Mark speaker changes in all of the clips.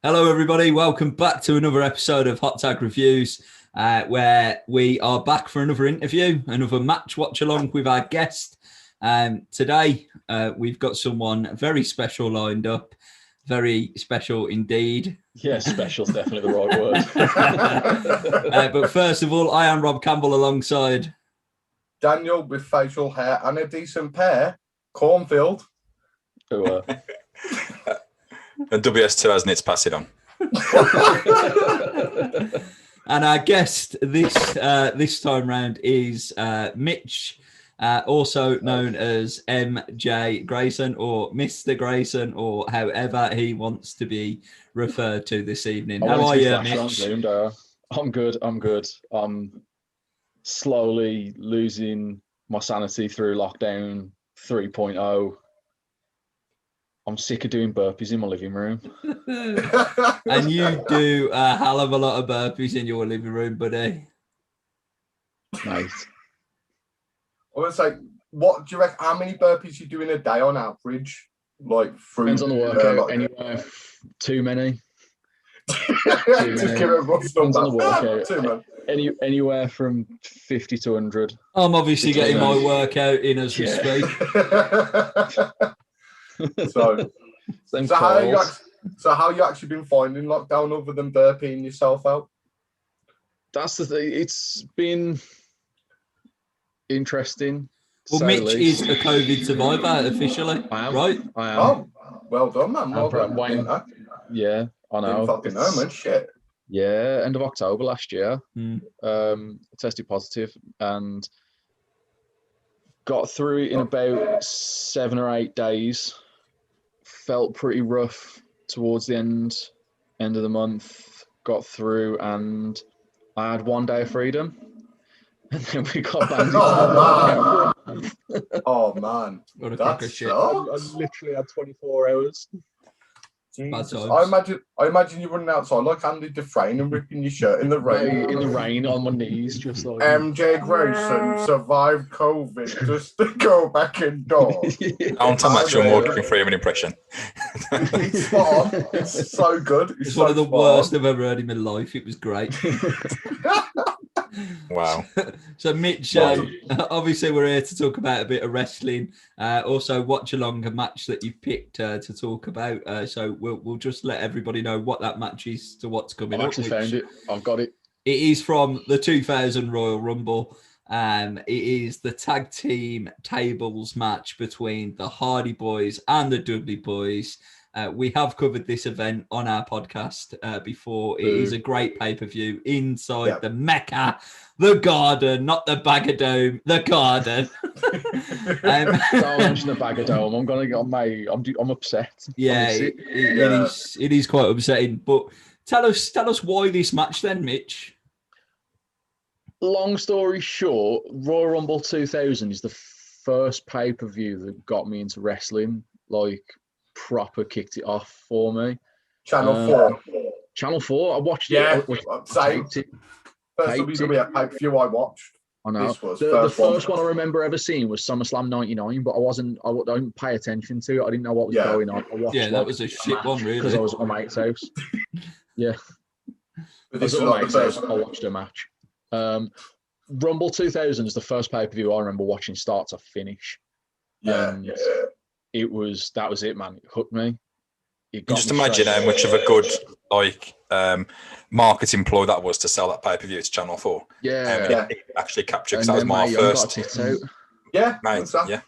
Speaker 1: Hello, everybody. Welcome back to another episode of Hot Tag Reviews, where we are back for another interview, another match watch along with our guest. Today, we've got someone very special lined up. Very special indeed.
Speaker 2: Yeah, special's definitely the right
Speaker 1: word. But first of all, I am Rob Campbell alongside
Speaker 3: Daniel with facial hair and a decent pair, Cornfield.
Speaker 4: And WS2 has knits, pass it on.
Speaker 1: And our guest this time round is Mitch, also known as MJ Grayson or Mr. Grayson or however he wants to be referred to this evening. How are you, Mitch?
Speaker 2: I'm good. I'm slowly losing my sanity through lockdown 3.0. I'm sick of doing burpees in my living room.
Speaker 1: And you do a hell of a lot of burpees in your living room, buddy.
Speaker 2: Nice.
Speaker 3: I was like, what do you reckon? How many burpees you do in a day on average? Like,
Speaker 2: depends on the workout. Anywhere too many.
Speaker 3: Just give it a rough number.
Speaker 2: Anywhere from 50 to 100.
Speaker 1: I'm obviously getting my workout in as we speak.
Speaker 3: So how you actually been finding lockdown other than burping yourself out?
Speaker 2: That's the thing. It's been interesting.
Speaker 1: Well, Mitch is a COVID survivor officially, right?
Speaker 2: I am.
Speaker 3: Oh, well done, man. Well done.
Speaker 2: Yeah, I know.
Speaker 3: Didn't fucking know, man. Shit.
Speaker 2: Yeah, end of October last year. Tested positive and got through it in about 7 or 8 days. Felt pretty rough towards the end of the month. Got through and I had 1 day of freedom. And then we got banned.
Speaker 3: Oh man.
Speaker 1: That's shit.
Speaker 2: I literally had 24 hours.
Speaker 3: I imagine you running outside like Andy Dufresne and ripping your shirt in the rain.
Speaker 2: In the rain on my knees, just like
Speaker 3: MJ Grayson survived COVID just to go back indoors.
Speaker 4: I want to match your Morgan Freeman impression.
Speaker 3: It's spot on. It's so good.
Speaker 1: It's one of the worst I've ever heard in my life. It was great.
Speaker 4: Wow.
Speaker 1: So Mitch, obviously we're here to talk about a bit of wrestling. Also watch along a match that you picked to talk about. So we'll just let everybody know what that match is to what's coming up.
Speaker 2: I actually found it. I've got it.
Speaker 1: It is from the 2000 Royal Rumble. It is the tag team tables match between the Hardy Boys and the Dudley Boys. We have covered this event on our podcast before. It is a great pay-per-view inside the Mecca, the Garden, not the Bagadome, the Garden.
Speaker 2: Don't mention the Bagadome. I'm gonna get mate. I'm upset.
Speaker 1: Yeah, it is quite upsetting. But tell us why this match then, Mitch.
Speaker 2: Long story short, Royal Rumble 2000 is the first pay-per-view that got me into wrestling. Like, proper kicked it off for me.
Speaker 3: Channel
Speaker 2: 4. I watched it.
Speaker 3: Yeah, same. First WWE pay-per-view I watched.
Speaker 2: I know. The first one I remember ever seeing was SummerSlam 99, but I didn't pay attention to it. I didn't know what was going on. I watched,
Speaker 1: that was a shit one, really.
Speaker 2: Because I was at my mate's house. Yeah. I was at my mate's house. I watched a match. Rumble 2000 is the first pay-per-view I remember watching start to finish. That was it, man. It hooked me.
Speaker 4: Just imagine how much of a good marketing ploy that was to sell that pay-per-view to Channel 4.
Speaker 2: Yeah.
Speaker 4: It actually captured, because that was my first.
Speaker 3: Yeah,
Speaker 4: mate,
Speaker 3: exactly.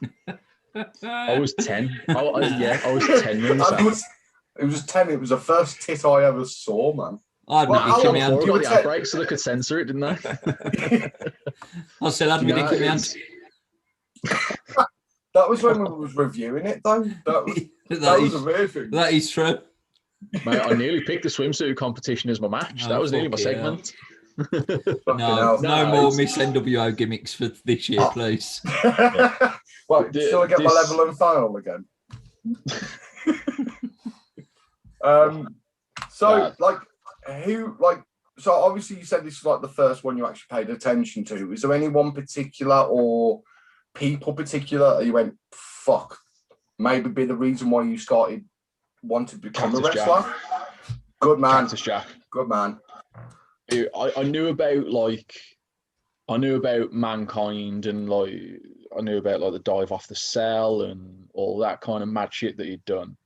Speaker 2: I was 10. I was 10 when
Speaker 3: it was 10. It was the first tit I ever saw, man.
Speaker 1: I'd be dicking me hand.
Speaker 2: You got the outbreak so they could censor it, didn't they?
Speaker 1: I said I'd be dicking me hand.
Speaker 3: That was when we was reviewing it, though. That was amazing.
Speaker 1: That is true.
Speaker 2: Mate, I nearly picked the swimsuit competition as my match. That was nearly my segment.
Speaker 1: No more Miss NWO gimmicks for this year, please.
Speaker 3: Well, shall I get my level and file again? So obviously you said this is like the first one you actually paid attention to. Is there any one particular or people particular that you went, fuck, maybe be the reason why you started wanting to become
Speaker 2: Cactus
Speaker 3: a wrestler? Good man.
Speaker 2: Cactus Jack.
Speaker 3: Good man.
Speaker 2: I knew about Mankind and I knew about the dive off the cell and all that kind of mad shit that he'd done,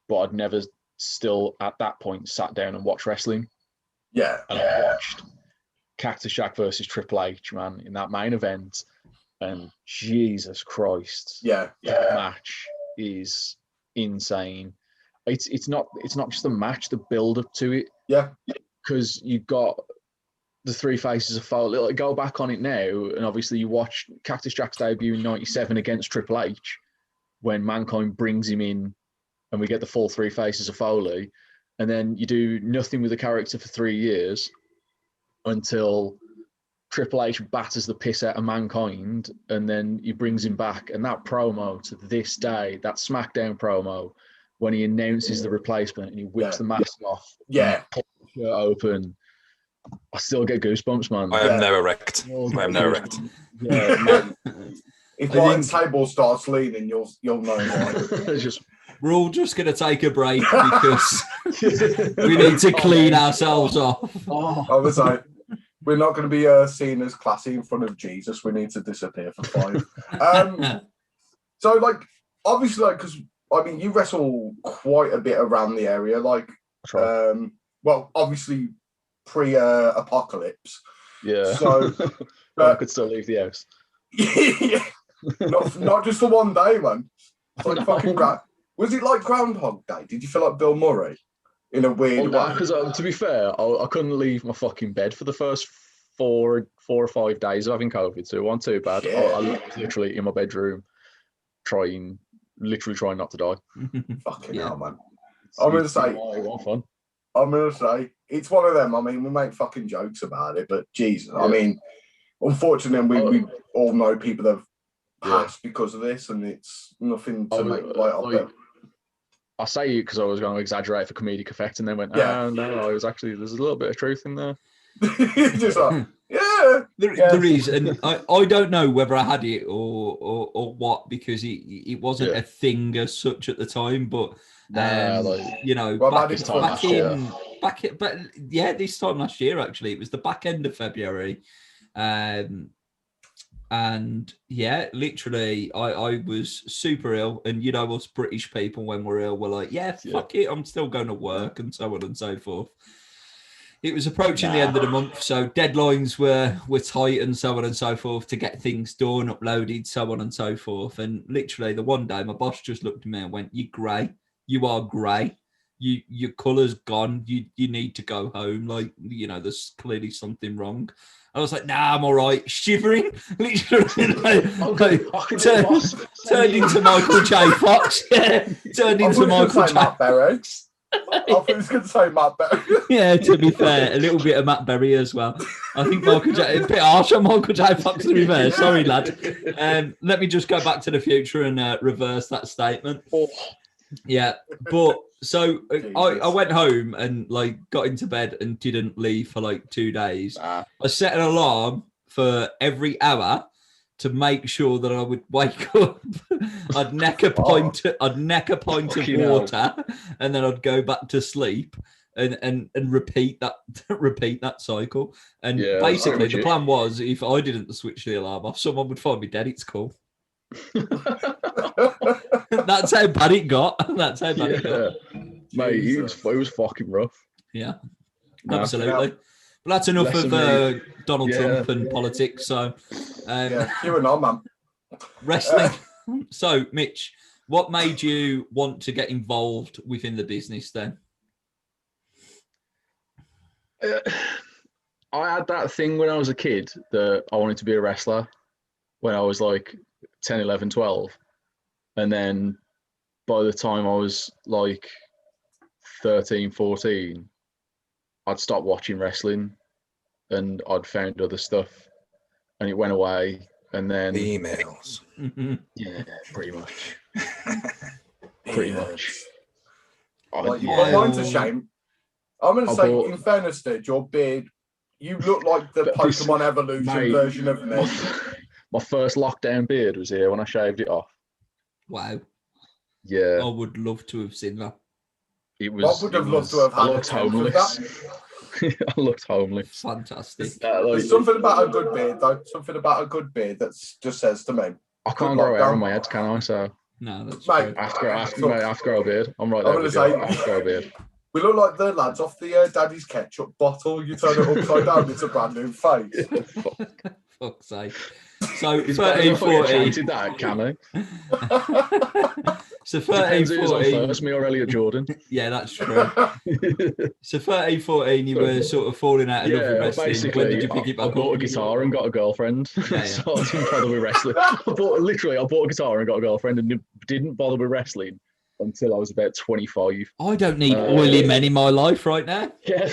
Speaker 2: but I'd never still at that point sat down and watched wrestling.
Speaker 3: Yeah.
Speaker 2: And I watched Cactus Jack versus Triple H, man, in that main event, and Jesus Christ, that match is insane. It's not just a match, the build up to it.
Speaker 3: Yeah.
Speaker 2: Because you've got the three faces of Foley. Go back on it now, and obviously you watch Cactus Jack's debut in '97 against Triple H, when Mankind brings him in, and we get the full three faces of Foley, and then you do nothing with the character for 3 years until Triple H batters the piss out of Mankind, and then he brings him back. And that promo to this day, that SmackDown promo, when he announces the replacement and he whips the mask off, pulls the shirt open, I still get goosebumps, man.
Speaker 4: I am never wrecked. I am never wrecked.
Speaker 2: Yeah, man.
Speaker 3: If Ryan's table starts leaning, you'll know why.
Speaker 1: We're all just going to take a break because we need to clean ourselves off.
Speaker 3: I was like, we're not going to be seen as classy in front of Jesus. We need to disappear for 5. So, obviously, because I mean, you wrestle quite a bit around the area. Well, obviously, pre-apocalypse.
Speaker 2: Yeah.
Speaker 3: So,
Speaker 2: I could still leave the house.
Speaker 3: Yeah. Not just for one day, man. Fucking was it like Groundhog Day? Did you feel like Bill Murray in a weird way?
Speaker 2: Because to be fair, I couldn't leave my fucking bed for the first 4 or 5 days of having COVID, so it wasn't too bad.
Speaker 3: Yeah.
Speaker 2: I was literally in my bedroom trying not to die.
Speaker 3: Fucking hell, man. I'm going to say, it's one of them. I mean, we make fucking jokes about it, but Jesus, I mean, unfortunately, we all know people that have passed because of this, and it's nothing to make light of it.
Speaker 2: I say it because I was going to exaggerate for comedic effect, and then went, no, it was actually, there's a little bit of truth in there.
Speaker 3: Just like,
Speaker 1: there is, and I don't know whether I had it or what, because it wasn't a thing as such at the time, but this time last year, actually, it was the back end of February, and literally I was super ill, and us British people, when we're ill, we're like, fuck it, I'm still going to work, and so on and so forth. It was approaching the end of the month, so deadlines were tight, and so on and so forth, to get things done, uploaded, so on and so forth. And literally the one day my boss just looked at me and went, "You're grey. You are grey. Your colour's gone. You need to go home. There's clearly something wrong." I was like, "Nah, I'm all right." Shivering, literally, turned into Michael J. Fox. Yeah, turned into Michael J.
Speaker 3: Matt Berry. I thought he was going to say Matt Berry.
Speaker 1: Yeah, to be fair, a little bit of Matt Berry as well. I think Michael J. A bit harsh on Michael J. Fox, to be fair. Sorry, lad. Let me just go back to the future and reverse that statement. Yeah, but so I went home and got into bed and didn't leave for 2 days. I set an alarm for every hour to make sure that I would wake up. I'd neck a pint of water, and then I'd go back to sleep and repeat that cycle. And basically the plan was, if I didn't switch the alarm off, someone would find me dead. It's cool. That's how bad it got. That's how bad it got.
Speaker 2: Mate, it was fucking rough.
Speaker 1: Yeah, absolutely. But that's enough of Donald Trump and politics. So,
Speaker 3: you and I, man.
Speaker 1: Wrestling. So, Mitch, what made you want to get involved within the business then?
Speaker 2: I had that thing when I was a kid that I wanted to be a wrestler when I was 10, 11, 12. And then by the time I was 13, 14, I'd stopped watching wrestling and I'd found other stuff and it went away. And then
Speaker 4: emails.
Speaker 2: Yeah, pretty much. Pretty much.
Speaker 3: Mine's a shame. I'm going to say, in fairness, Stitch, your beard, you look like the Pokemon Evolution version of me.
Speaker 2: My first lockdown beard was here when I shaved it off.
Speaker 1: Wow.
Speaker 2: Yeah.
Speaker 1: I would love to have seen that.
Speaker 2: It was.
Speaker 3: Rob would have loved to have
Speaker 2: I
Speaker 3: had a
Speaker 2: looked
Speaker 3: tenth of
Speaker 2: homeless.
Speaker 3: that.
Speaker 2: I looked homely.
Speaker 1: Fantastic.
Speaker 3: There's something about a good beard, though. Something about a good beard that just says to me.
Speaker 2: I can't grow hair on my head, can I? So
Speaker 1: No, that's
Speaker 3: Mate,
Speaker 1: true.
Speaker 2: I have to grow a beard. I'm right
Speaker 3: I'm
Speaker 2: there.
Speaker 3: gonna say-
Speaker 2: I have to grow a beard.
Speaker 3: We look like the lads off the Daddy's ketchup bottle. You turn it upside down, it's a brand new face.
Speaker 1: Fuck's sake. So
Speaker 2: He's
Speaker 1: 13, 14.
Speaker 2: chanted that, can he?
Speaker 1: So 13,
Speaker 2: Depends who's on
Speaker 1: 14.
Speaker 2: first, me or Elliot Jordan.
Speaker 1: Yeah, that's true. So 13, 14, you were sort of falling out of love with wrestling.
Speaker 2: Basically,
Speaker 1: When did you pick it
Speaker 2: I
Speaker 1: back
Speaker 2: bought a
Speaker 1: up?
Speaker 2: guitar and got a girlfriend.
Speaker 1: Yeah.
Speaker 2: So I didn't bother with wrestling. I bought a guitar and got a girlfriend and didn't bother with wrestling until I was about 25.
Speaker 1: I don't need oily men in my life right now.
Speaker 2: Yeah.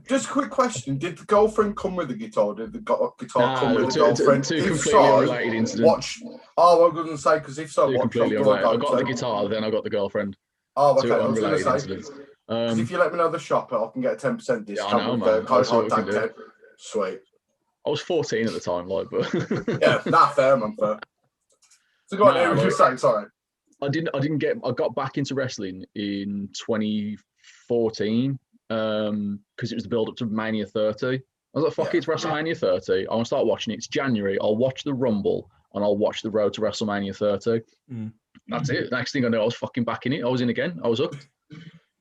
Speaker 3: Just a quick question. Did the girlfriend come with the guitar? Did the guitar come with the
Speaker 2: two
Speaker 3: girlfriend?
Speaker 2: two
Speaker 3: If
Speaker 2: completely
Speaker 3: so,
Speaker 2: unrelated incidents.
Speaker 3: watch. Oh, I was going to say, because if so,
Speaker 2: Two
Speaker 3: what
Speaker 2: completely
Speaker 3: shop do
Speaker 2: unrelated. I
Speaker 3: go
Speaker 2: got the
Speaker 3: to?
Speaker 2: guitar, then I got the girlfriend.
Speaker 3: Oh, okay.
Speaker 2: Two
Speaker 3: I was going
Speaker 2: unrelated
Speaker 3: to say,
Speaker 2: incidents.
Speaker 3: 'cause if you let me know the shop, I can get a 10% discount
Speaker 2: know,
Speaker 3: with
Speaker 2: man.
Speaker 3: the code
Speaker 2: I'll see what we
Speaker 3: Tag
Speaker 2: can do.
Speaker 3: 10. Sweet.
Speaker 2: I was 14 at the time, like, but
Speaker 3: Yeah, not fair, man. Fair. So go on,
Speaker 2: No,
Speaker 3: what you were saying? Sorry.
Speaker 2: I got back into wrestling in 2014 because it was the build up to Mania 30. I was like, fuck it, it's WrestleMania 30. I want to start watching it. It's January. I'll watch the Rumble and I'll watch the Road to WrestleMania 30. That's it. Next thing I know, I was fucking back in it. I was in again. I was hooked.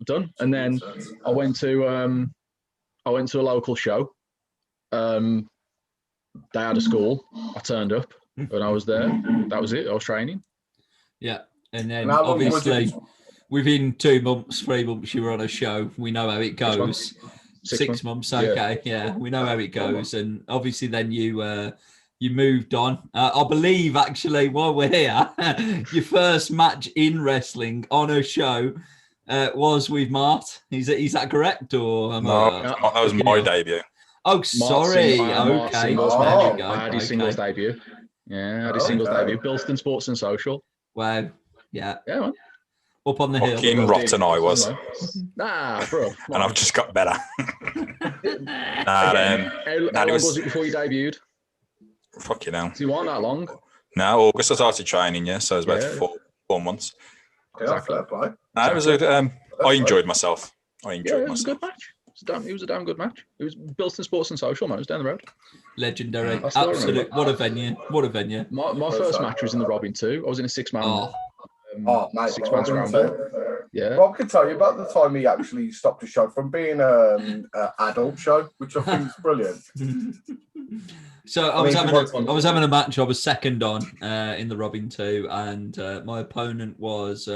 Speaker 2: Done. And then I went to a local show. They had a school. I turned up and I was there. That was it. I was training.
Speaker 1: Yeah. And then
Speaker 3: And how long was
Speaker 1: obviously
Speaker 3: it?
Speaker 1: within 2 months, 3 months, you were on a show. We know how it goes. 6 months. Okay. Yeah. We know how it goes. And obviously then you moved on. I believe actually while we're here, your first match in wrestling on a show was with Mart. Is that correct? Or
Speaker 4: No, that was my debut.
Speaker 1: Oh, sorry.
Speaker 2: Mart
Speaker 1: Okay.
Speaker 2: singles
Speaker 3: Oh,
Speaker 2: match.
Speaker 1: There you go.
Speaker 2: I had his
Speaker 1: Okay.
Speaker 2: singles debut. Yeah, I had his
Speaker 3: Oh,
Speaker 2: singles
Speaker 3: okay.
Speaker 2: debut. Bilston Sports and Social.
Speaker 1: Wow. Yeah.
Speaker 2: Yeah, man.
Speaker 1: Up on the hill.
Speaker 4: Fucking rotten I was.
Speaker 2: Nah, bro.
Speaker 4: And I've just got better.
Speaker 2: How long
Speaker 4: it was-
Speaker 2: was it before you debuted?
Speaker 4: Fucking hell.
Speaker 2: So you weren't that long?
Speaker 4: No, August I started training, yeah, so it was about
Speaker 2: Yeah.
Speaker 4: 4 months.
Speaker 3: Okay, that's fair play.
Speaker 4: No, it was I enjoyed myself. I
Speaker 2: Yeah,
Speaker 4: enjoyed
Speaker 2: it was a
Speaker 4: myself.
Speaker 2: good match. It was a damn good match. It was Bilston Sports and Social, man. It was down the road.
Speaker 1: Legendary.
Speaker 2: I still
Speaker 1: Absolute.
Speaker 2: remember.
Speaker 1: What a venue. What a venue.
Speaker 2: My first match was in the Robin 2. I was in a six-man.
Speaker 1: Oh,
Speaker 3: Oh, mate.
Speaker 2: Six-man scramble. Yeah.
Speaker 3: Rob can tell you about the time he actually stopped the show from being an adult show, which I think is brilliant.
Speaker 1: So I was having a match. I was second on in the Robin 2, and my opponent was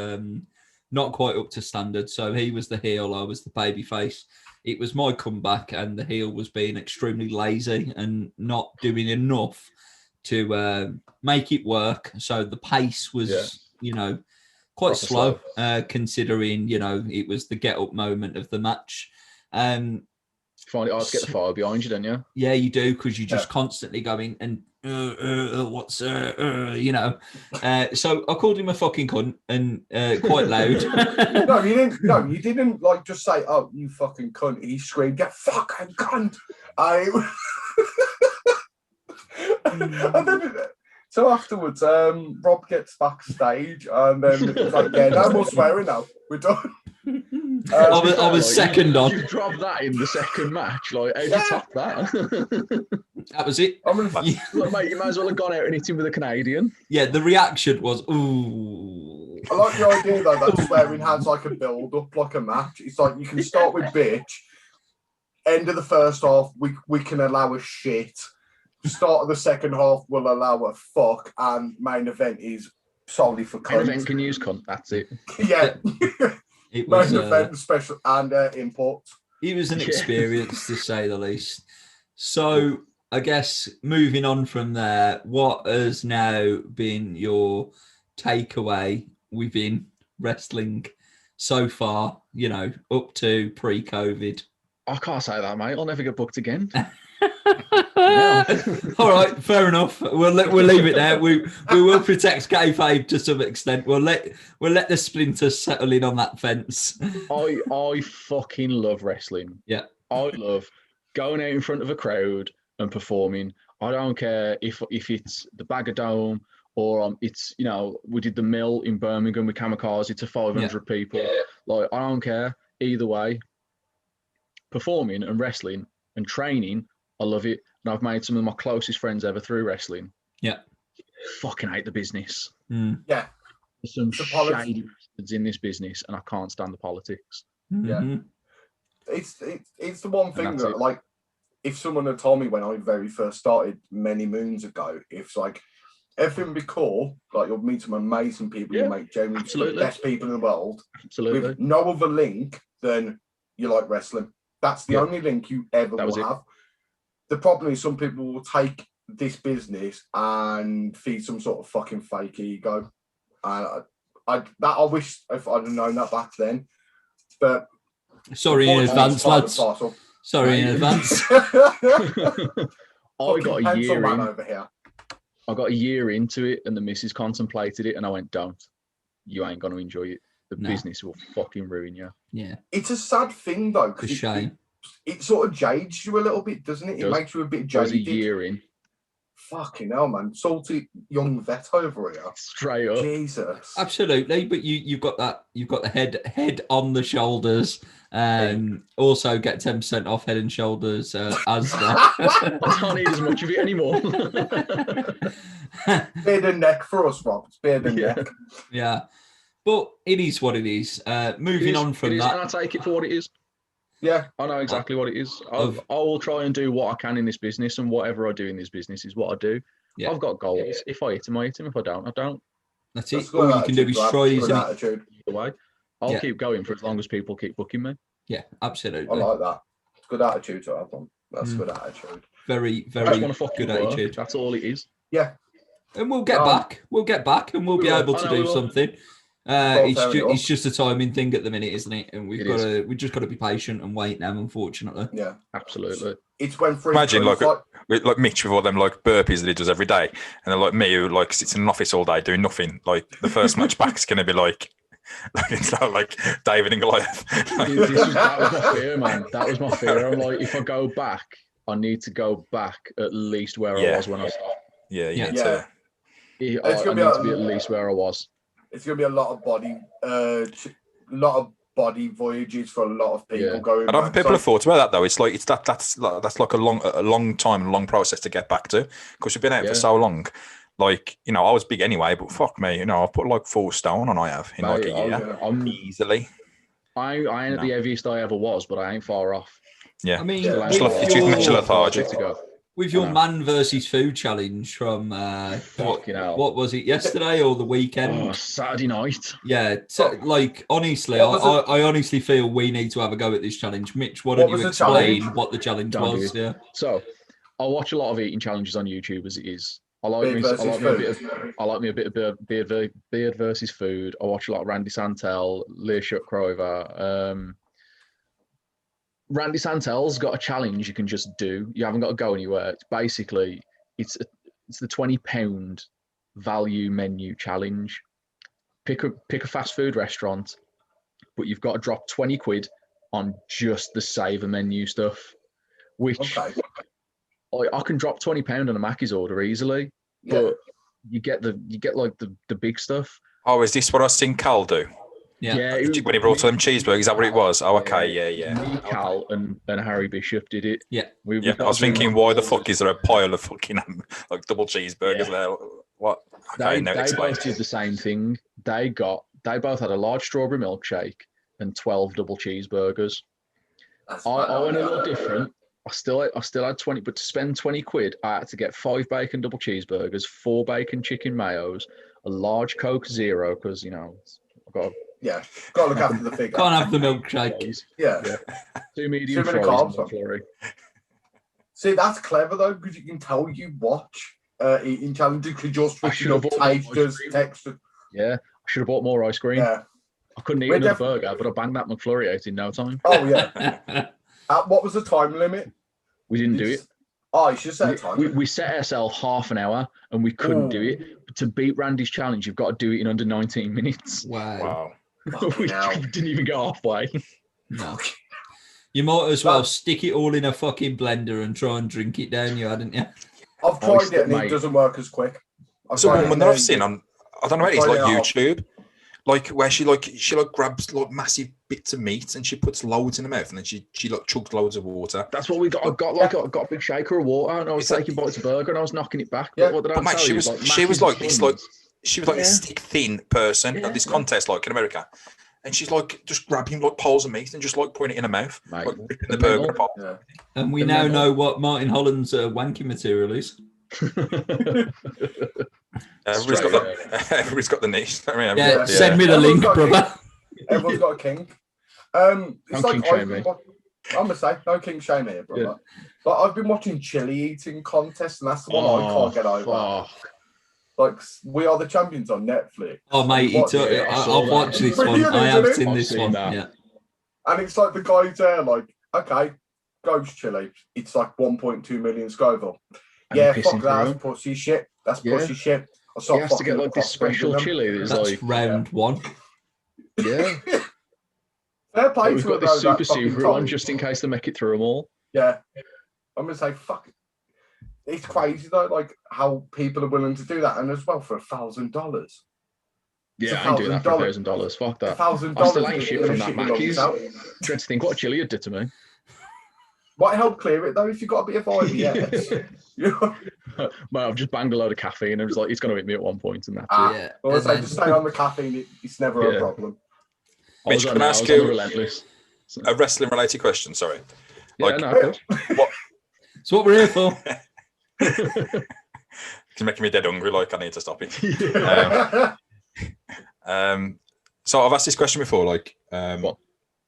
Speaker 1: not quite up to standard. So he was the heel, I was the baby face. It was my comeback, and the heel was being extremely lazy and not doing enough to make it work. So the pace was, quite
Speaker 2: Proper
Speaker 1: slow, considering, it was the get-up moment of the match.
Speaker 2: Find it hard to get the fire behind you, don't you?
Speaker 1: Yeah, you do, because you're just constantly going and what's So I called him a fucking cunt and quite loud.
Speaker 3: No, you didn't. No, you didn't like just say, "Oh, you fucking cunt." He screamed, "You fucking cunt!" And then, so afterwards, Rob gets backstage, and then it's like, "Yeah, no more swearing now. We're done."
Speaker 1: I was second on.
Speaker 2: You dropped that in the second match. Like, how'd you top that?
Speaker 1: That was it.
Speaker 2: Look, mate, you might as well have gone out and hit him with a Canadian.
Speaker 1: Yeah, the reaction was, ooh.
Speaker 3: I like the idea though that swearing has like a build up, like a match. It's like you can start with bitch, end of the first half, we can allow a shit. Start of the second half, we'll allow a fuck, and main event is solely for cunt.
Speaker 2: Main event can use cunt. That's it.
Speaker 3: Yeah.
Speaker 1: It was
Speaker 3: main event special and imports.
Speaker 1: It was an experience to say the least. So I guess moving on from there, what has now been your takeaway within wrestling so far, up to pre-COVID?
Speaker 2: I can't say that, mate. I'll never get booked again.
Speaker 1: All right, fair enough. We'll leave it there. We will protect kayfabe to some extent. We'll let the splinters settle in on that fence.
Speaker 2: I fucking love wrestling.
Speaker 1: Yeah,
Speaker 2: I love going out in front of a crowd and performing. I don't care if it's the Bag of Dome or it's, you know, we did the mill in Birmingham with Kamikaze to 500 people. Like, I don't care. Either way, performing and wrestling and training, I love it. And I've made some of my closest friends ever through wrestling.
Speaker 1: Yeah.
Speaker 2: Fucking hate the business.
Speaker 3: Yeah.
Speaker 2: There's some shady bastards in this business, and I can't stand the politics.
Speaker 3: Yeah. It's the one thing that, like, if someone had told me when I very first started many moons ago, it's like, everything would be cool. Like, you'll meet some amazing people, you make genuinely the best people in the world.
Speaker 2: Absolutely.
Speaker 3: With no other link than you like wrestling. That's the only link you ever will have. The problem is some people will take this business and feed some sort of fucking fake ego. I wish if I'd have known that back then. But
Speaker 1: sorry in advance, lads. Sorry in advance.
Speaker 2: I got a year in.
Speaker 3: Over here.
Speaker 2: I got a year into it, and the missus contemplated it, and I went, "Don't. You ain't going to enjoy it. The business will fucking ruin you."
Speaker 1: Yeah.
Speaker 3: It's a sad thing, though.
Speaker 1: It's a shame.
Speaker 3: It sort of jades you a little bit, doesn't it? It makes you a bit jaded.
Speaker 2: A year in.
Speaker 3: Fucking hell, man. Salty young vet over here.
Speaker 2: Straight up.
Speaker 3: Jesus.
Speaker 1: Absolutely. But you've got the head on the shoulders. Also get 10% off Head and Shoulders as
Speaker 2: I don't need as much of it anymore.
Speaker 3: Beard and neck for us, Rob. It's beard and neck.
Speaker 1: Yeah. But it is what it is. Moving on from that.
Speaker 2: And I take it for what it is.
Speaker 3: Yeah.
Speaker 2: I know exactly what it is. I will try and do what I can in this business, and whatever I do in this business is what I do. Yeah. I've got goals. If I hit them, I hit them. If I don't, I don't.
Speaker 1: That's it. All you can do is try, isn't it?
Speaker 2: Either way. I'll keep going for as long as people keep booking me.
Speaker 1: Yeah, absolutely.
Speaker 3: I like that. It's good attitude to have on. That's good attitude.
Speaker 1: Very, very good attitude.
Speaker 2: That's all it is.
Speaker 3: Yeah.
Speaker 1: And we'll get back. We'll get back, and we'll be able to do something. It's just a timing thing at the minute, isn't it? And we just got to be patient and wait now. Unfortunately.
Speaker 3: Yeah,
Speaker 2: absolutely.
Speaker 3: It's when
Speaker 4: imagine like Mitch with all them like burpees that he does every day, and then like me who like sits in an office all day doing nothing. Like the first match back is going to be like it's not like David and Goliath.
Speaker 2: That was my fear, man. That was my fear. I'm like, if I go back, I need to go back at least where I was when I started.
Speaker 4: Yeah.
Speaker 2: I need to be at least where I was.
Speaker 3: It's going to be a lot of body voyages for a lot of people going.
Speaker 4: I don't think people have thought about that though. It's like that's like a long time, long process to get back to, because we've been out for so long. Like, you know, I was big anyway, but fuck me, you know, I've put like 4 stone on. I have in like a year, easily.
Speaker 2: I ain't the heaviest I ever was, but I ain't far off.
Speaker 1: Yeah, I mean, with your man versus food challenge from what was it, yesterday or the weekend?
Speaker 2: Saturday night.
Speaker 1: Yeah, like honestly, I honestly feel we need to have a go at this challenge. Mitch, why don't you explain what the challenge was? Yeah.
Speaker 2: So I watch a lot of eating challenges on YouTube as it is. I like me a bit of beard versus food. I watch a lot of Randy Santel, Leah Shuckrover. Randy Santel's got a challenge you can just do. You haven't got to go anywhere. It's basically it's the £20 value menu challenge. Pick a fast food restaurant, but you've got to drop 20 quid on just the saver menu stuff. Which I can drop £20 on a Mackey's order easily, but you get like the big stuff.
Speaker 4: Oh, is this what I seen Cal do?
Speaker 2: Yeah,
Speaker 4: when he brought them cheeseburgers, is that what it was? Oh, okay, yeah.
Speaker 2: Me, Cal, and Harry Bishop did it.
Speaker 1: Yeah,
Speaker 4: I was thinking, why the fuck is there a pile of fucking like double cheeseburgers there? What? Okay,
Speaker 2: they both did the same thing. They both had a large strawberry milkshake and 12 double cheeseburgers. I went a little different. I still had 20, but to spend 20 quid, I had to get 5 bacon double cheeseburgers, 4 bacon chicken mayos, a large Coke Zero, because, you know, I've got
Speaker 3: to look after the figure.
Speaker 1: Can't have the milkshake.
Speaker 3: Yeah.
Speaker 2: 2 medium fries and flurry.
Speaker 3: See, that's clever, though, because you can tell you watch eating challenges, because you're switching up texture.
Speaker 2: Yeah, I should have bought more ice cream. Yeah. I couldn't eat another burger, but I banged that McFlurry out in no time.
Speaker 3: Oh, yeah. What was the time limit?
Speaker 2: We didn't do it.
Speaker 3: Oh, you should set a time.
Speaker 2: We set ourselves half an hour and we couldn't do it. But to beat Randy's challenge, you've got to do it in under 19 minutes.
Speaker 1: Wow.
Speaker 2: We didn't even go halfway.
Speaker 1: No. You might as well stick it all in a fucking blender and try and drink it down, hadn't you?
Speaker 3: I've tried it and it doesn't work as quick. I've
Speaker 4: There's a
Speaker 3: got it
Speaker 4: woman
Speaker 3: in
Speaker 4: that I've
Speaker 3: there.
Speaker 4: seen on, I don't know, it's
Speaker 3: I've
Speaker 4: like
Speaker 3: got it off.
Speaker 4: YouTube, like where she grabs like massive bits of meat and she puts loads in her mouth and then she like chugs loads of water.
Speaker 2: That's what we got. I got a big shaker of water and I was taking bites of burger and I was knocking it back.
Speaker 3: Yeah.
Speaker 2: But what did I
Speaker 4: But mate,
Speaker 2: tell
Speaker 4: she
Speaker 2: you?
Speaker 4: was
Speaker 2: Like,
Speaker 4: she was like this like
Speaker 2: Yeah.
Speaker 4: this thick thin person
Speaker 2: Yeah,
Speaker 4: at this
Speaker 2: yeah.
Speaker 4: contest like in America, and she's like just grabbing like poles of meat and just like putting it in her mouth,
Speaker 2: Mate,
Speaker 4: like ripping the
Speaker 2: mental.
Speaker 4: burger apart.
Speaker 3: Yeah.
Speaker 1: And we
Speaker 3: The
Speaker 1: now
Speaker 3: mental.
Speaker 1: know what Martin Holland's wanking material is.
Speaker 4: Everybody's got the niche. I mean,
Speaker 1: Yeah,
Speaker 3: Yeah.
Speaker 1: send me the
Speaker 3: Everyone's
Speaker 1: link,
Speaker 3: got
Speaker 1: brother.
Speaker 3: Everyone's got a kink. It's
Speaker 2: Don't
Speaker 3: like
Speaker 2: kink shame me.
Speaker 3: I'm gonna say no kink shame here, brother.
Speaker 2: Yeah.
Speaker 3: But I've been watching chili eating contests, and that's the one I can't get over.
Speaker 2: Fuck.
Speaker 3: Like We Are the Champions on Netflix.
Speaker 1: Oh, mate,
Speaker 3: Watch it.
Speaker 2: I saw
Speaker 1: I've
Speaker 2: that.
Speaker 1: watched this one.
Speaker 3: Brilliant,
Speaker 1: I have
Speaker 3: isn't it?
Speaker 1: seen
Speaker 2: I've
Speaker 1: this
Speaker 2: seen
Speaker 1: one.
Speaker 2: that.
Speaker 1: Yeah.
Speaker 3: And it's like the guy's there, like, okay, ghost chili. It's like 1.2 million Scoville.
Speaker 2: And
Speaker 3: Yeah,
Speaker 2: pissing
Speaker 3: fuck that.
Speaker 2: through.
Speaker 3: That's pussy shit. That's
Speaker 2: Yeah.
Speaker 3: pussy shit. I
Speaker 2: He
Speaker 3: start
Speaker 2: has to get
Speaker 3: fucking
Speaker 2: like this
Speaker 3: cross-breeding
Speaker 2: special
Speaker 3: them.
Speaker 2: chili that's
Speaker 1: That's
Speaker 2: like,
Speaker 1: round one.
Speaker 2: yeah.
Speaker 3: Fair play
Speaker 2: We've
Speaker 3: to
Speaker 2: got
Speaker 3: it,
Speaker 2: this
Speaker 3: though,
Speaker 2: super
Speaker 3: that fucking
Speaker 2: secret one
Speaker 3: time.
Speaker 2: just in case they make it through them all.
Speaker 3: Yeah. I'm gonna say fuck it. It's crazy though, like how people are willing to do that, and as well for $1,000.
Speaker 2: Yeah, I ain't doing that for $1,000. Fuck that. I still
Speaker 3: $1,000
Speaker 2: ain't
Speaker 3: is
Speaker 2: shit
Speaker 3: gonna
Speaker 2: from that
Speaker 3: shit your lungs
Speaker 2: Mackey's.
Speaker 3: out.
Speaker 2: Dread to think what chili it did to me.
Speaker 3: Might help clear it though if you've got a bit of IBS. You know?
Speaker 2: Mate, I've just banged a load of caffeine and it was like, it's going to hit me at one point and that's
Speaker 3: Ah,
Speaker 2: it.
Speaker 1: Yeah.
Speaker 3: Well, I
Speaker 1: And
Speaker 3: say
Speaker 1: then-
Speaker 3: just stay on the caffeine. It's never
Speaker 2: Yeah.
Speaker 3: a problem.
Speaker 2: I was
Speaker 4: Mitch,
Speaker 2: on
Speaker 4: can I
Speaker 2: that,
Speaker 4: ask
Speaker 2: I was on the
Speaker 4: you
Speaker 2: relentless.
Speaker 4: a wrestling related question? Sorry.
Speaker 2: Yeah,
Speaker 4: Like,
Speaker 2: no, of course.
Speaker 1: It's what we're here for.
Speaker 4: It's making me dead hungry. Like I need to stop it.
Speaker 3: Yeah.
Speaker 4: So I've asked this question before. Like,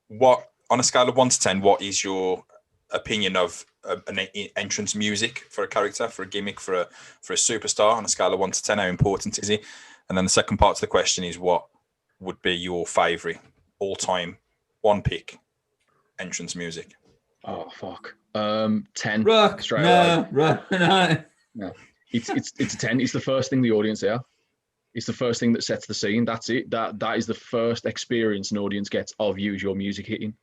Speaker 4: what on a scale of 1 to 10, what is your opinion of an entrance music for a character, for a gimmick, for a superstar? On a scale of 1 to 10, how important is he? And then the second part to the question is, what would be your favorite all-time one pick entrance music?
Speaker 2: Oh, fuck. 10.
Speaker 1: Rock.
Speaker 2: Straight away.
Speaker 1: No.
Speaker 2: It's a 10. It's the first thing the audience hear. It's the first thing that sets the scene. That's it. That is the first experience an audience gets of you as your music hitting.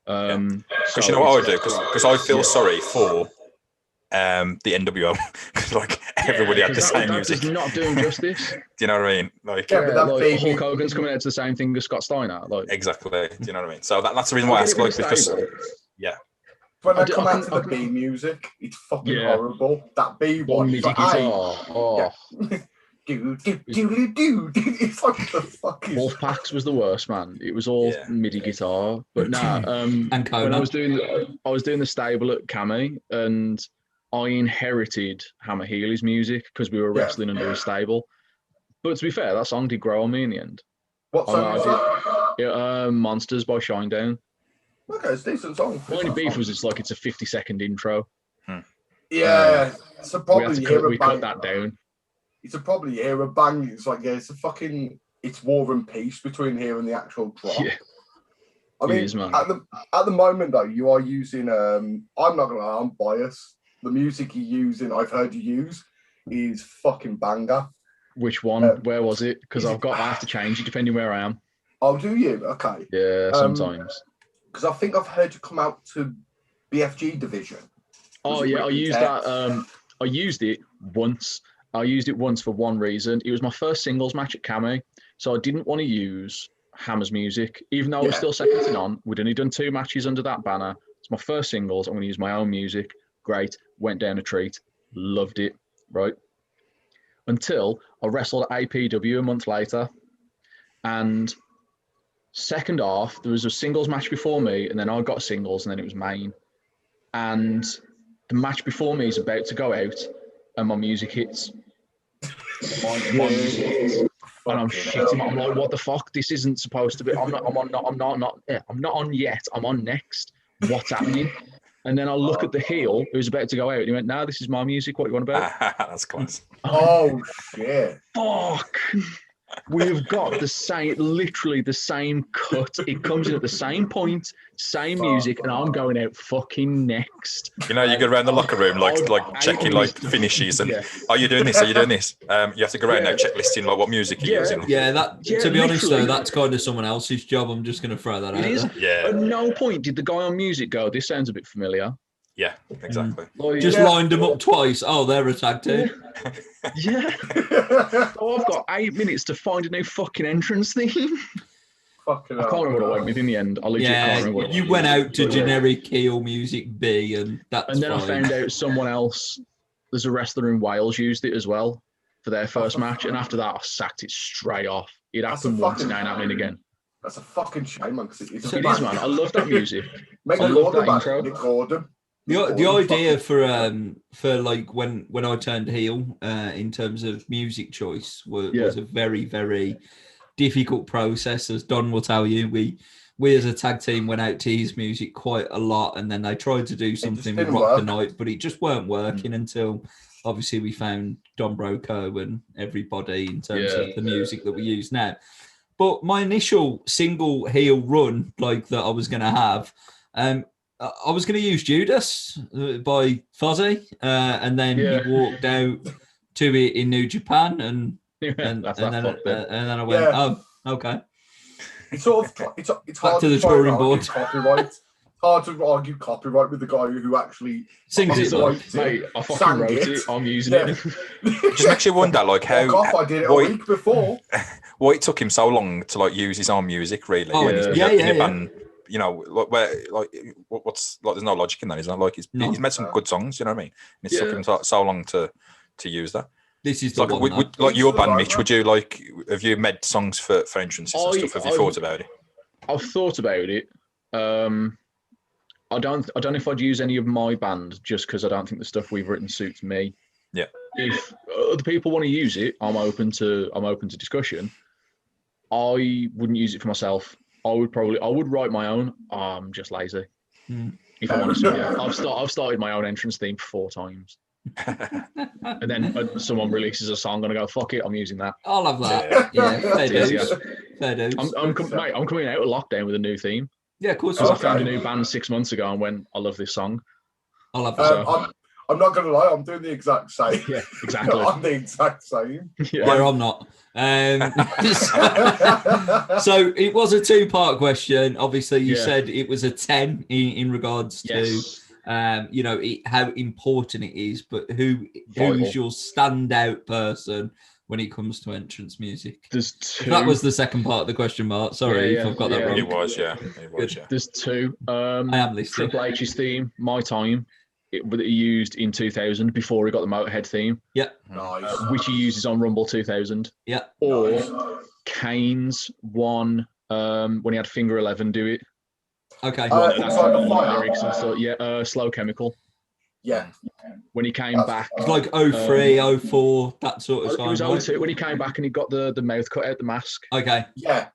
Speaker 4: Because you know what I would do? Because I feel sorry for the NWO. Because like everybody had the same music.
Speaker 2: That does not do him justice.
Speaker 4: Do you know what I mean? Like,
Speaker 3: Yeah, but that
Speaker 2: like
Speaker 3: baby-
Speaker 2: Hulk Hogan's coming out to the same thing as Scott Steiner. Like,
Speaker 4: exactly. Do you know what I mean? So that's the reason why I ask. Like, because
Speaker 3: When
Speaker 2: I
Speaker 3: I
Speaker 2: do-
Speaker 3: come
Speaker 2: I
Speaker 3: out
Speaker 2: can-
Speaker 3: to
Speaker 2: I
Speaker 3: the
Speaker 2: can-
Speaker 3: B music, it's fucking
Speaker 2: Yeah.
Speaker 3: horrible. That B
Speaker 2: one
Speaker 3: one,
Speaker 2: MIDI
Speaker 3: it's like,
Speaker 2: guitar.
Speaker 3: "Hey."
Speaker 2: Oh,
Speaker 3: Do. It's like the fuck is
Speaker 2: Wolfpacks was the worst, man. It was all
Speaker 4: Yeah.
Speaker 2: MIDI guitar. But nah,
Speaker 1: And
Speaker 2: when
Speaker 1: Kona.
Speaker 2: I was doing the stable at Cami, and I inherited Hammer Healy's music because we were
Speaker 3: Yeah.
Speaker 2: wrestling under his stable. But to be fair, that song did grow on me in the end.
Speaker 3: What song is that?
Speaker 2: Yeah, Monsters by Shinedown.
Speaker 3: Okay, it's a decent song.
Speaker 2: My only beef was it's a 50-second intro.
Speaker 3: Yeah, it's a
Speaker 2: We
Speaker 3: problem.
Speaker 2: had to
Speaker 3: You hear
Speaker 2: cut,
Speaker 3: a
Speaker 2: we cut
Speaker 3: bang.
Speaker 2: that down.
Speaker 3: It's a problem. You hear a bang. It's like, yeah, it's war and peace between here and the actual drop.
Speaker 2: Yeah.
Speaker 3: I mean,
Speaker 2: It is, man.
Speaker 3: at the moment though, you are using. I'm not gonna lie, I'm biased. The music you're using, I've heard you use, is fucking banger.
Speaker 2: Which one? Where was it? Because I have to change it depending where I am.
Speaker 3: Oh, do you? Okay.
Speaker 2: Yeah, sometimes.
Speaker 3: Because I think I've heard you come out to BFG division.
Speaker 2: Oh
Speaker 3: Was it
Speaker 2: yeah, I
Speaker 3: Ricky
Speaker 2: used
Speaker 3: Tex?
Speaker 2: that. I used it once. I used it once for one reason. It was my first singles match at Cami, so I didn't want to use Hammer's music, even though I was
Speaker 3: Yeah.
Speaker 2: still second to none. We'd only done 2 matches under that banner. It's my first singles. I'm going to use my own music. Great. Went down a treat. Loved it. Right. Until I wrestled at APW a month later, and second half there was a singles match before me, and then I got singles, and then it was main, and the match before me is about to go out, and my music hits. My music hits. And I'm shitting. I'm like, what the fuck? This isn't supposed to be. I'm not on yet. I'm on next. What's happening? And then I look at the heel who's about to go out. And he went, "No, this is my music. What you want about?"
Speaker 4: that's class.
Speaker 3: Oh shit!
Speaker 2: Fuck. We've got the same, literally the same cut. It comes in at the same point, same music, and I'm going out fucking next.
Speaker 4: You know, you go around the locker room like checking like finishes and are you doing this? Are you doing this? You have to go around now checklisting like what music you're using.
Speaker 1: Yeah, to be honest though,
Speaker 2: literally.
Speaker 1: that's kind of someone else's job. I'm just going to throw that out
Speaker 2: It is.
Speaker 1: there.
Speaker 4: Yeah.
Speaker 2: At no point did the guy on music go, "This sounds a bit familiar."
Speaker 4: Yeah, exactly.
Speaker 1: Just lined them up twice. Oh, they're a tag team.
Speaker 2: Yeah. Oh, I've got 8 minutes to find a new fucking entrance theme. I can't remember what I went with in the end. I legit can't remember what
Speaker 1: you went out to generic heel music B, and that's
Speaker 2: And then
Speaker 1: fine.
Speaker 2: I found out someone else, there's a wrestler in Wales used it as well for their first match, and after that I sacked it straight off. It happened once, and now happening again.
Speaker 3: That's a fucking shame, man. Because it is,
Speaker 2: man. I love that music.
Speaker 3: I love that intro.
Speaker 1: The idea for like when I turned heel in terms of music choice was a very, very difficult process, as Don will tell you. We as a tag team went out to his music quite a lot, and then they tried to do something with Rock the Night, but it just weren't working until obviously we found Don Broco and everybody in terms of the music that we use now. But my initial single heel run, like that I was going to have, I was going to use Judas by Fozzy, and then he walked out to it in New Japan, and then I went, oh, okay.
Speaker 3: It's sort of it's
Speaker 1: back
Speaker 3: hard
Speaker 1: to the drawing board.
Speaker 3: Copyright. Hard to argue copyright with the guy who actually
Speaker 1: sings it.
Speaker 2: Mate, I fucking wrote it. I'm using it.
Speaker 4: It just makes you wonder, like how
Speaker 3: I did it a week before.
Speaker 4: Why it took him so long to like use his own music, really.
Speaker 1: Oh,
Speaker 4: when he's in a band, you know, like where what's like there's no logic in that, isn't there? Like he's made some good songs, you know what I mean? And it took him so long to use that.
Speaker 1: This is
Speaker 4: like your band, Mitch. Would you have you made songs for entrances and stuff? Have you thought about it?
Speaker 2: I've thought about it. I don't know if I'd use any of my band just because I don't think the stuff we've written suits me.
Speaker 4: Yeah.
Speaker 2: If other people want to use it, I'm open to discussion. I wouldn't use it for myself. I would write my own. I'm just lazy. If I'm honest with you, I've started my own entrance theme 4 times. And then someone releases a song and I go, fuck it, I'm using that.
Speaker 1: I'll have that. Yeah, fair dues.
Speaker 2: I'm coming out of lockdown with a new theme.
Speaker 1: Yeah, of course.
Speaker 2: I found a new band 6 months ago and went, I love this song.
Speaker 1: I'll have that.
Speaker 3: I'm not going to lie, I'm doing the exact same.
Speaker 2: Yeah, exactly.
Speaker 3: I'm the exact same.
Speaker 1: Yeah, I'm not. So it was a 2-part question. Obviously, you said it was a 10 in regards to how important it is, but who's your standout person when it comes to entrance music?
Speaker 2: There's 2.
Speaker 1: That was the second part of the question, Mark. Sorry if I've got that wrong.
Speaker 4: It was, yeah.
Speaker 2: There's 2.
Speaker 1: I am listening.
Speaker 2: Triple H's theme, My Time, that he used in 2000 before he got the Motorhead theme.
Speaker 1: Yeah.
Speaker 3: Nice.
Speaker 2: Which he uses on Rumble 2000.
Speaker 1: Yeah.
Speaker 2: Or Kane's one when he had Finger 11 do it.
Speaker 1: Okay.
Speaker 2: Lyrics and stuff. Yeah. Slow Chemical.
Speaker 3: Yeah.
Speaker 2: When he came back.
Speaker 1: It's like 03, 04, that sort of time.
Speaker 2: It was 02 when he came back and he got the mouth cut out, the mask.
Speaker 1: Okay.
Speaker 3: Yeah.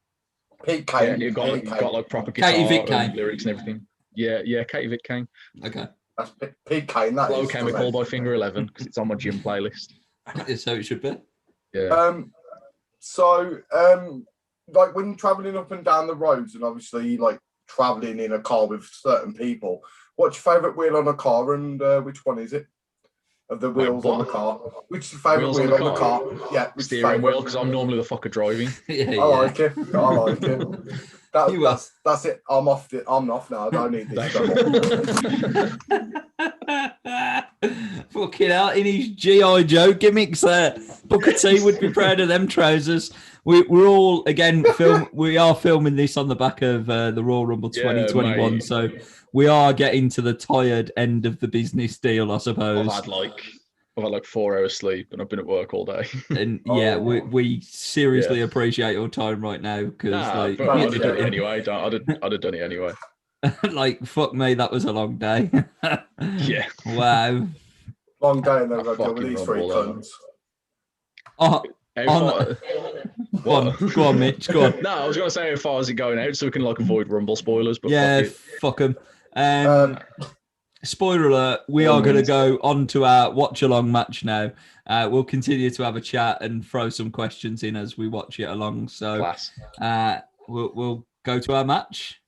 Speaker 3: Pete Kane.
Speaker 2: Yeah, he got like proper guitar and lyrics and everything. Yeah, Katie Vick Kane.
Speaker 1: Okay.
Speaker 3: That's Pete Kane. That
Speaker 2: Slow Chemical by Finger 11 because it's on my gym playlist.
Speaker 1: So it should be.
Speaker 2: Yeah.
Speaker 3: Like when you're traveling up and down the roads, and obviously like traveling in a car with certain people, what's your favourite wheel on a car, and which one is it? Of the wheels on the car, which is your favourite wheel on the car? Yeah,
Speaker 2: steering wheel, because I'm normally the fucker driving.
Speaker 3: I like it. That's it. I'm off now. I don't need this.
Speaker 1: Fucking hell, in his G.I. Joe gimmicks there. Booker T would be proud of them trousers. We're all, again, we are filming this on the back of the Royal Rumble 2021, so we are getting to the tired end of the business deal, I suppose.
Speaker 2: I've had like 4 hours sleep and I've been at work all day.
Speaker 1: And we seriously appreciate your time right now, because
Speaker 2: I'd have done it anyway. I'd have done it anyway.
Speaker 1: Like, fuck me, that was a long day.
Speaker 2: Yeah.
Speaker 1: Wow.
Speaker 3: Long day and then with these 3 cunts. Go on, Mitch. Go on.
Speaker 2: No, I was going to say how far is it going out so we can like avoid Rumble spoilers. But
Speaker 1: fuck them. Spoiler alert, we are going to go on to our watch-along match now. We'll continue to have a chat and throw some questions in as we watch it along. So we'll go to our match.